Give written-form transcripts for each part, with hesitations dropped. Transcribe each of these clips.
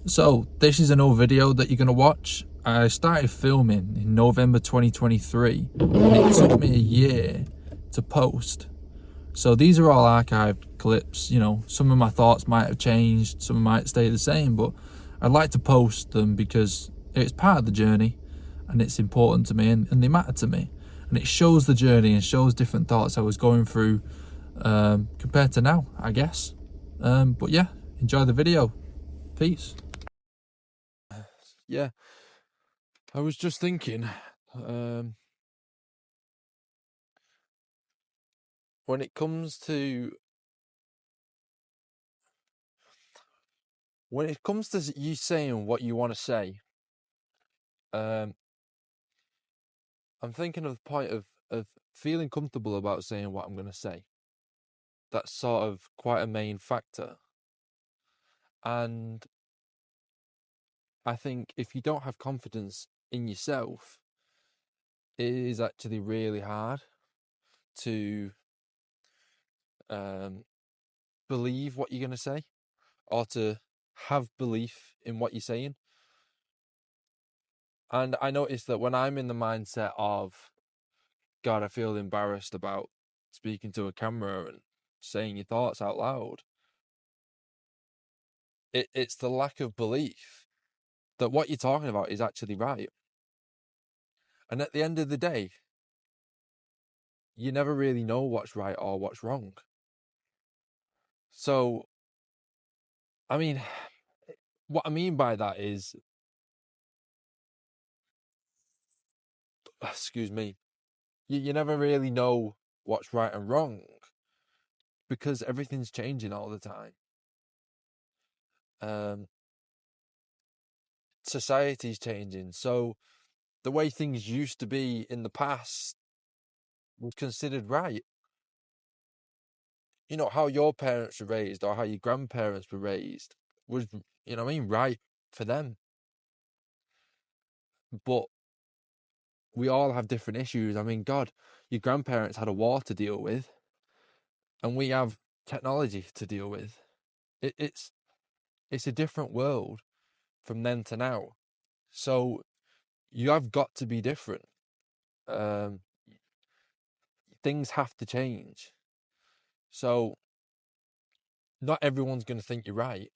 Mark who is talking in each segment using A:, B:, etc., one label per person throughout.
A: So this is an old video that you're going to watch. I started filming in November 2023 and it took me a year to post. So these are all archived clips. Some of my thoughts might have changed, some might stay the same, but I'd like to post them because it's part of the journey and it's important to me, and they matter to me. And it shows the journey and shows different thoughts I was going through compared to now, I guess. But yeah, enjoy the video. Peace. Yeah, I was just thinking, when it comes to you saying what you want to say, um, I'm thinking of the point of feeling comfortable about saying what I'm going to say. That's sort of quite a main factor. And I think if you don't have confidence in yourself, it is actually really hard to believe what you're going to say, or to have belief in what you're saying. And I noticed that when I'm in the mindset of, God, I feel embarrassed about speaking to a camera and saying your thoughts out loud, it's the lack of belief that what you're talking about is actually right. And at the end of the day, you never really know what's right or what's wrong. So, I mean, what I mean by that is, excuse me, you never really know what's right and wrong because everything's changing all the time. Um, Society's changing. So the way things used to be in the past was considered right. How your parents were raised or how your grandparents were raised was, right for them. But we all have different issues. I mean, God, your grandparents had a war to deal with, and we have technology to deal with. It's a different world from then to now. So you have got to be different. Um, Things have to change. So not everyone's going to think you're right.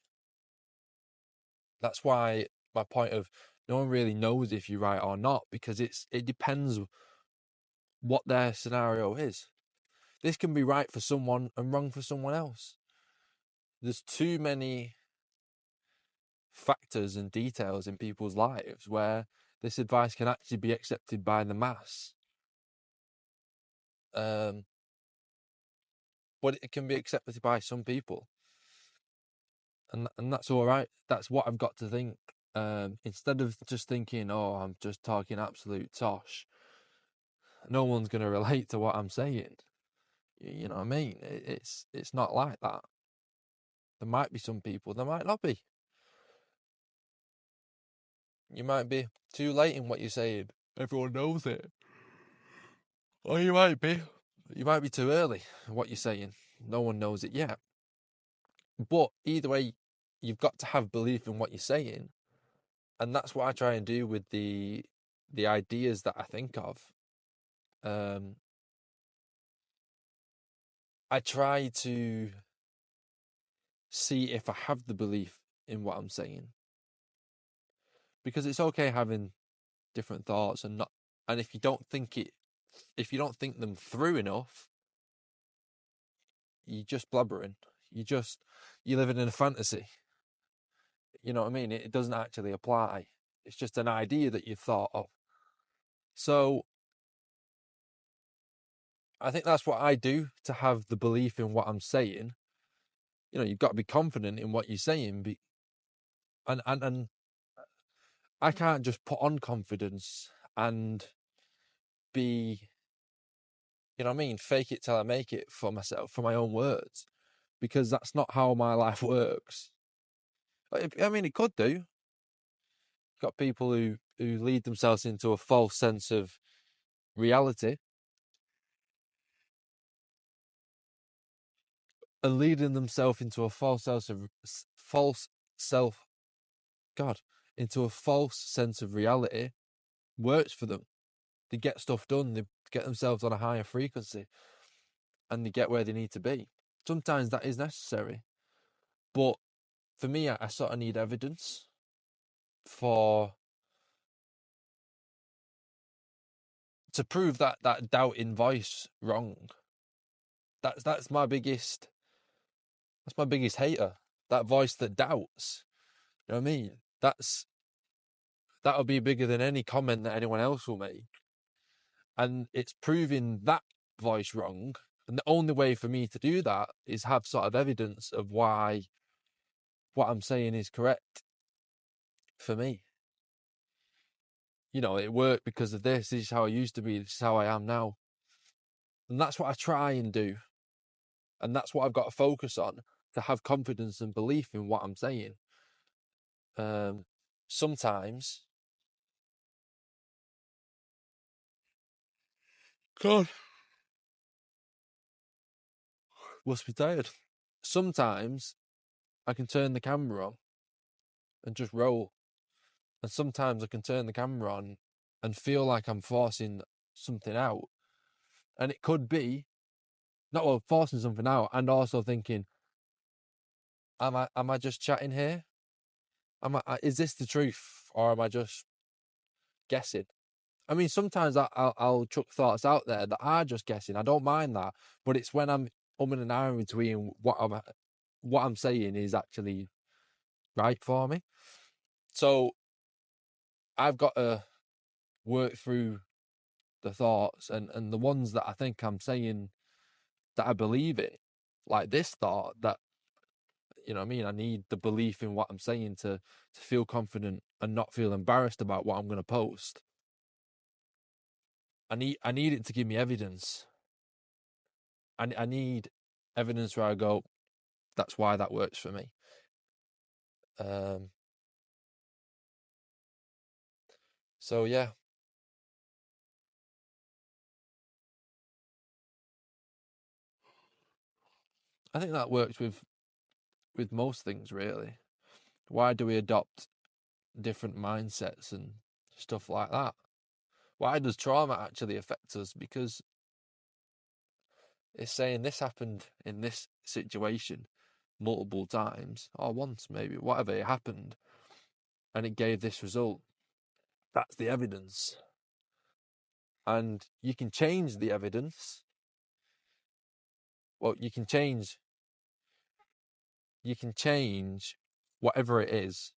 A: That's why my point of, no one really knows if you're right or not, because it depends what their scenario is. This can be right for someone and wrong for someone else. There's too many factors and details in people's lives where this advice can actually be accepted by the mass. But it can be accepted by some people. And that's all right. That's what I've got to think. Instead of just thinking, oh, I'm just talking absolute tosh, no one's going to relate to what I'm saying. You know what I mean? It's not like that. There might be some people, there might not be. You might be too late in what you're saying. Everyone knows it. Or you might be too early in what you're saying. No one knows it yet. But either way, you've got to have belief in what you're saying. And that's what I try and do with the ideas that I think of. I try to see if I have the belief in what I'm saying. Because it's okay having different thoughts and if you don't think them through enough, you're just blabbering. You're living in a fantasy. You know what I mean? It doesn't actually apply. It's just an idea that you've thought of. So I think that's what I do to have the belief in what I'm saying. You've got to be confident in what you're saying. And I can't just put on confidence and be, you know what I mean, fake it till I make it for myself, for my own words, because that's not how my life works. I mean, it could do. You've got people who lead themselves into a false sense of reality and leading themselves into a false self God, into a false sense of reality works for them. They get stuff done, they get themselves on a higher frequency, and they get where they need to be. Sometimes that is necessary. But for me, I sort of need evidence to prove that doubting voice wrong. That's my biggest hater. That voice that doubts. You know what I mean? That'll be bigger than any comment that anyone else will make. And it's proving that voice wrong. And the only way for me to do that is have sort of evidence of why what I'm saying is correct for me. You know, it worked because of this. This is how I used to be. This is how I am now. And that's what I try and do. And that's what I've got to focus on, to have confidence and belief in what I'm saying. Sometimes, God, must be tired. Sometimes I can turn the camera on and just roll. And sometimes I can turn the camera on and feel like I'm forcing something out. And it could be not well forcing something out, and also thinking, am I just chatting here? Is this the truth, or am I just guessing? I mean, sometimes I'll chuck thoughts out there that are just guessing. I don't mind that, but it's when I'm and ahhing between what I'm saying is actually right for me. So I've got to work through the thoughts and the ones that I think I'm saying that I believe in, like this thought that, you know what I mean, I need the belief in what I'm saying to feel confident and not feel embarrassed about what I'm going to post. I need it to give me evidence. I need evidence where I go, that's why that works for me. So yeah, I think that works with most things really. Why do we adopt different mindsets and stuff like that? Why does trauma actually affect us? Because it's saying this happened in this situation multiple times, or once maybe, whatever, it happened, and it gave this result. That's the evidence. And you can change the evidence. Well, you can change whatever it is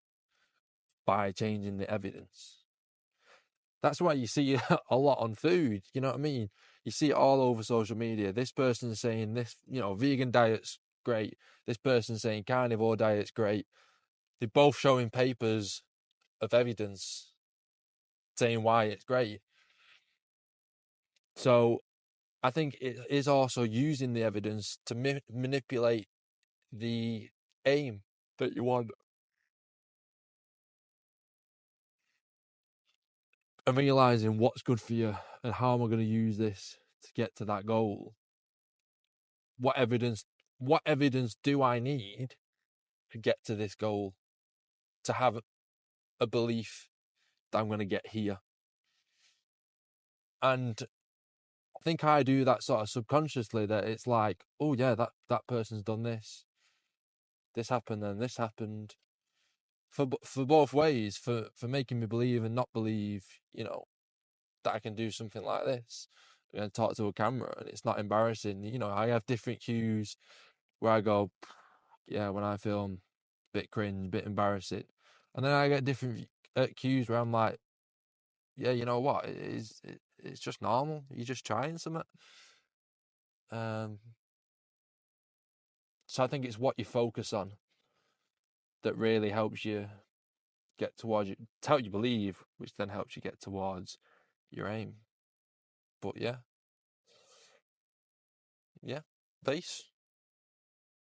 A: by changing the evidence. That's why you see a lot on food, you know what I mean? You see it all over social media. This person's saying this, you know, vegan diet's great. This person's saying carnivore diet's great. They're both showing papers of evidence saying why it's great. So I think it is also using the evidence to manipulate the aim that you want. And realizing what's good for you and how am I going to use this to get to that goal. What evidence do I need to get to this goal, to have a belief that I'm going to get here? And I think I do that sort of subconsciously, that it's like, oh yeah, that person's done this happened and this happened, for both ways, for making me believe and not believe, you know, that I can do something like this and talk to a camera and it's not embarrassing. You know, I have different cues where I go, yeah, when I film, bit cringe, bit embarrassing, and then I get different cues where I'm like, yeah, you know what, it's just normal. You're just trying something. So I think it's what you focus on that really helps you get towards it, help you believe, which then helps you get towards your aim. But yeah, peace.